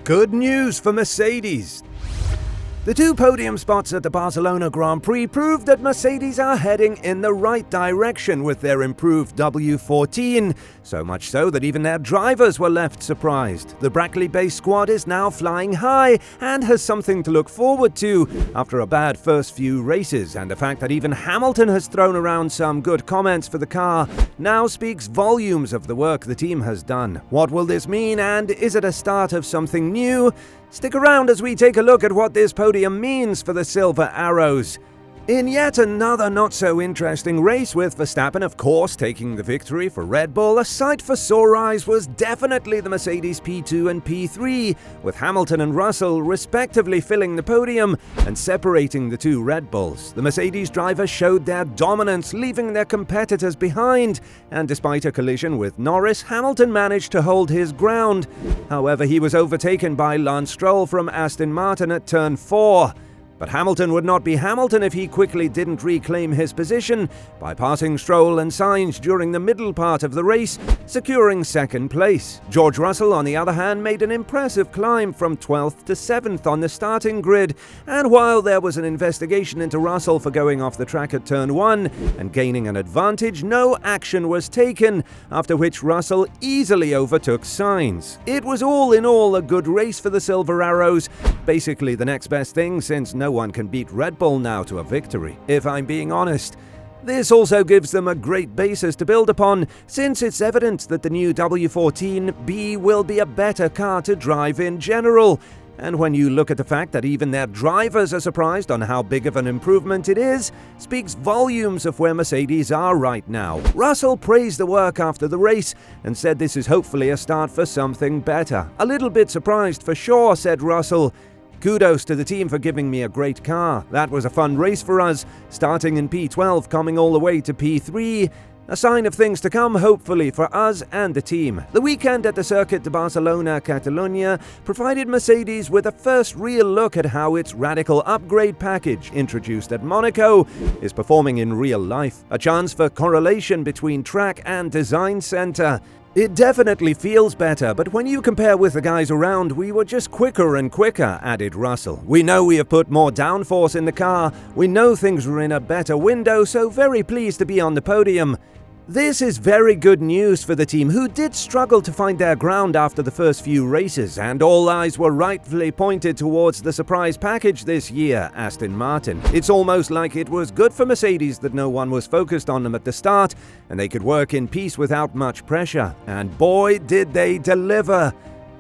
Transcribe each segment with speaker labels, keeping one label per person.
Speaker 1: Good news for Mercedes. The 2 podium spots at the Barcelona Grand Prix proved that Mercedes are heading in the right direction with their improved W14, so much so that even their drivers were left surprised. The Brackley-based squad is now flying high and has something to look forward to after a bad first few races, and the fact that even Hamilton has thrown around some good comments for the car now speaks volumes of the work the team has done. What will this mean, and is it a start of something new? Stick around as we take a look at what this podium means for the Silver Arrows. In yet another not-so-interesting race, with Verstappen, of course, taking the victory for Red Bull, a sight for sore eyes was definitely the Mercedes P2 and P3, with Hamilton and Russell respectively filling the podium and separating the 2 Red Bulls. The Mercedes drivers showed their dominance, leaving their competitors behind, and despite a collision with Norris, Hamilton managed to hold his ground. However, he was overtaken by Lance Stroll from Aston Martin at turn 4. But Hamilton would not be Hamilton if he quickly didn't reclaim his position by passing Stroll and Sainz during the middle part of the race, securing second place. George Russell, on the other hand, made an impressive climb from 12th to 7th on the starting grid, and while there was an investigation into Russell for going off the track at turn 1 and gaining an advantage, no action was taken, after which Russell easily overtook Sainz. It was all in all a good race for the Silver Arrows, basically the next best thing since no one can beat Red Bull now to a victory, if I'm being honest. This also gives them a great basis to build upon, since it's evident that the new W14B will be a better car to drive in general. And when you look at the fact that even their drivers are surprised on how big of an improvement it is, speaks volumes of where Mercedes are right now. Russell praised the work after the race and said this is hopefully a start for something better. "A little bit surprised for sure," said Russell. "Kudos to the team for giving me a great car. That was a fun race for us, starting in P12, coming all the way to P3. A sign of things to come, hopefully, for us and the team." The weekend at the Circuit de Barcelona, Catalunya, provided Mercedes with a first real look at how its radical upgrade package, introduced at Monaco, is performing in real life. A chance for correlation between track and design center. "It definitely feels better, but when you compare with the guys around, we were just quicker and quicker," added Russell. "We know we have put more downforce in the car, we know things are in a better window, so very pleased to be on the podium." This is very good news for the team, who did struggle to find their ground after the first few races, and all eyes were rightfully pointed towards the surprise package this year, Aston Martin. It's almost like it was good for Mercedes that no one was focused on them at the start, and they could work in peace without much pressure. And boy, did they deliver!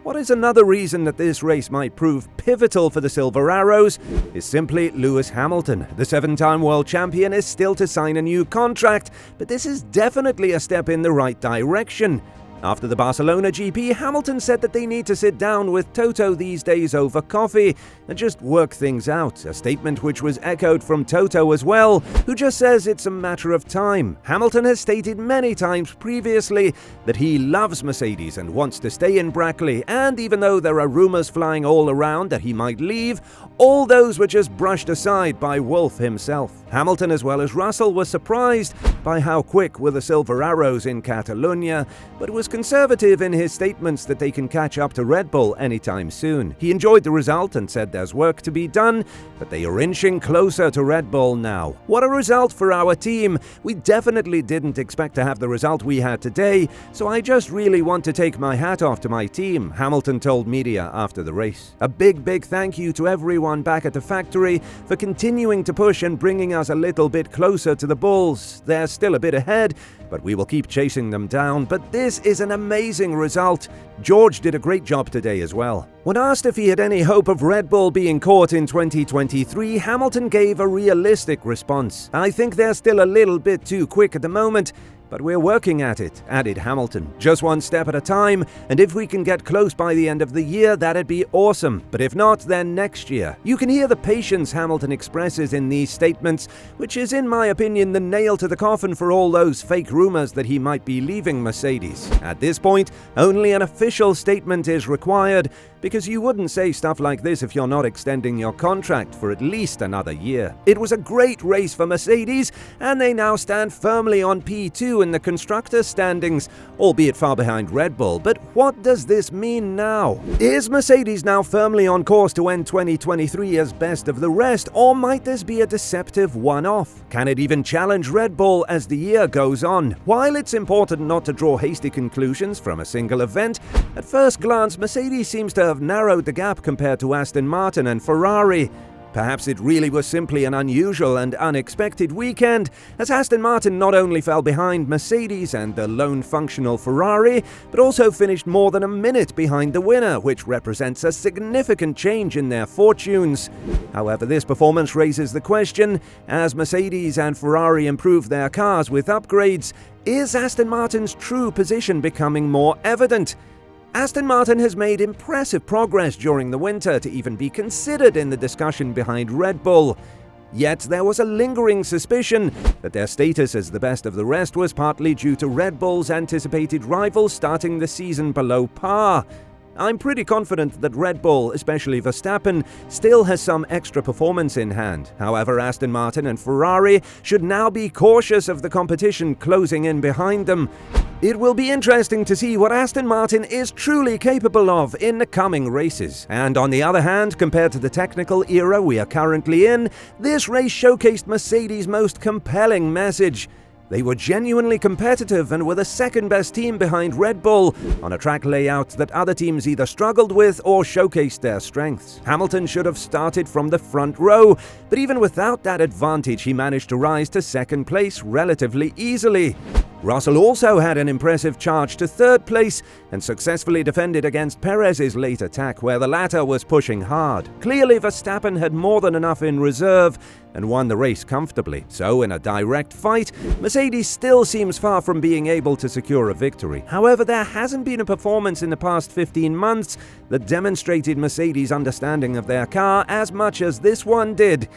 Speaker 1: What is another reason that this race might prove pivotal for the Silver Arrows is simply Lewis Hamilton. The 7-time world champion is still to sign a new contract, but this is definitely a step in the right direction. After the Barcelona GP, Hamilton said that they need to sit down with Toto these days over coffee and just work things out, a statement which was echoed from Toto as well, who just says it's a matter of time. Hamilton has stated many times previously that he loves Mercedes and wants to stay in Brackley, and even though there are rumors flying all around that he might leave, all those were just brushed aside by Wolff himself. Hamilton as well as Russell were surprised by how quick were the Silver Arrows in Catalunya, but was conservative in his statements that they can catch up to Red Bull anytime soon. He enjoyed the result and said there's work to be done, but they are inching closer to Red Bull now. What a result for our team! We definitely didn't expect to have the result we had today, so I just really want to take my hat off to my team, Hamilton told media after the race. A big thank you to everyone back at the factory for continuing to push and bringing us a little bit closer to the Bulls. They're still a bit ahead, but we will keep chasing them down. But this is an amazing result. George did a great job today as well. When asked if he had any hope of Red Bull being caught in 2023, Hamilton gave a realistic response. "I think they're still a little bit too quick at the moment, but we're working at it," added Hamilton. "Just one step at a time, and if we can get close by the end of the year, that'd be awesome. But if not, then next year." You can hear the patience Hamilton expresses in these statements, which is, in my opinion, the nail to the coffin for all those fake rumors that he might be leaving Mercedes. At this point, only an official statement is required, because you wouldn't say stuff like this if you're not extending your contract for at least another year. It was a great race for Mercedes, and they now stand firmly on P2 in the Constructor standings, albeit far behind Red Bull. But what does this mean now? Is Mercedes now firmly on course to end 2023 as best of the rest, or might this be a deceptive one-off? Can it even challenge Red Bull as the year goes on? While it's important not to draw hasty conclusions from a single event, at first glance Mercedes seems to have narrowed the gap compared to Aston Martin and Ferrari. Perhaps it really was simply an unusual and unexpected weekend, as Aston Martin not only fell behind Mercedes and the lone functional Ferrari, but also finished more than a minute behind the winner, which represents a significant change in their fortunes. However, this performance raises the question, as Mercedes and Ferrari improve their cars with upgrades, is Aston Martin's true position becoming more evident? Aston Martin has made impressive progress during the winter to even be considered in the discussion behind Red Bull. Yet there was a lingering suspicion that their status as the best of the rest was partly due to Red Bull's anticipated rivals starting the season below par. I'm pretty confident that Red Bull, especially Verstappen, still has some extra performance in hand. However, Aston Martin and Ferrari should now be cautious of the competition closing in behind them. It will be interesting to see what Aston Martin is truly capable of in the coming races. And on the other hand, compared to the technical era we are currently in, this race showcased Mercedes' most compelling message. They were genuinely competitive and were the second-best team behind Red Bull on a track layout that other teams either struggled with or showcased their strengths. Hamilton should have started from the front row, but even without that advantage, he managed to rise to second place relatively easily. Russell also had an impressive charge to third place and successfully defended against Perez's late attack, where the latter was pushing hard. Clearly, Verstappen had more than enough in reserve and won the race comfortably. So, in a direct fight, Mercedes still seems far from being able to secure a victory. However, there hasn't been a performance in the past 15 months that demonstrated Mercedes' understanding of their car as much as this one did.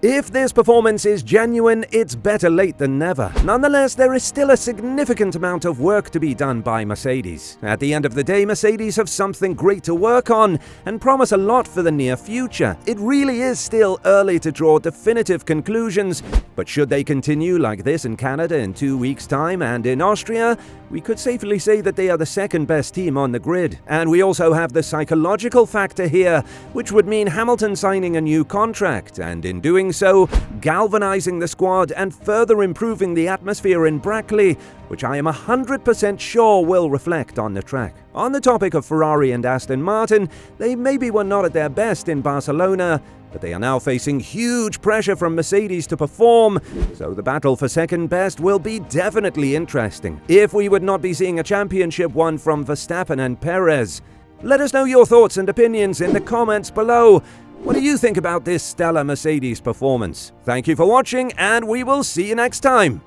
Speaker 1: If this performance is genuine, it's better late than never. Nonetheless, there is still a significant amount of work to be done by Mercedes. At the end of the day, Mercedes have something great to work on and promise a lot for the near future. It really is still early to draw definitive conclusions, but should they continue like this in Canada in 2 weeks' time and in Austria, we could safely say that they are the second best team on the grid. And we also have the psychological factor here, which would mean Hamilton signing a new contract, and in doing so, galvanizing the squad and further improving the atmosphere in Brackley, which I am 100% sure will reflect on the track. On the topic of Ferrari and Aston Martin, they maybe were not at their best in Barcelona, but they are now facing huge pressure from Mercedes to perform, so the battle for second best will be definitely interesting, if we would not be seeing a championship won from Verstappen and Perez. Let us know your thoughts and opinions in the comments below. What do you think about this stellar Mercedes performance? Thank you for watching, and we will see you next time.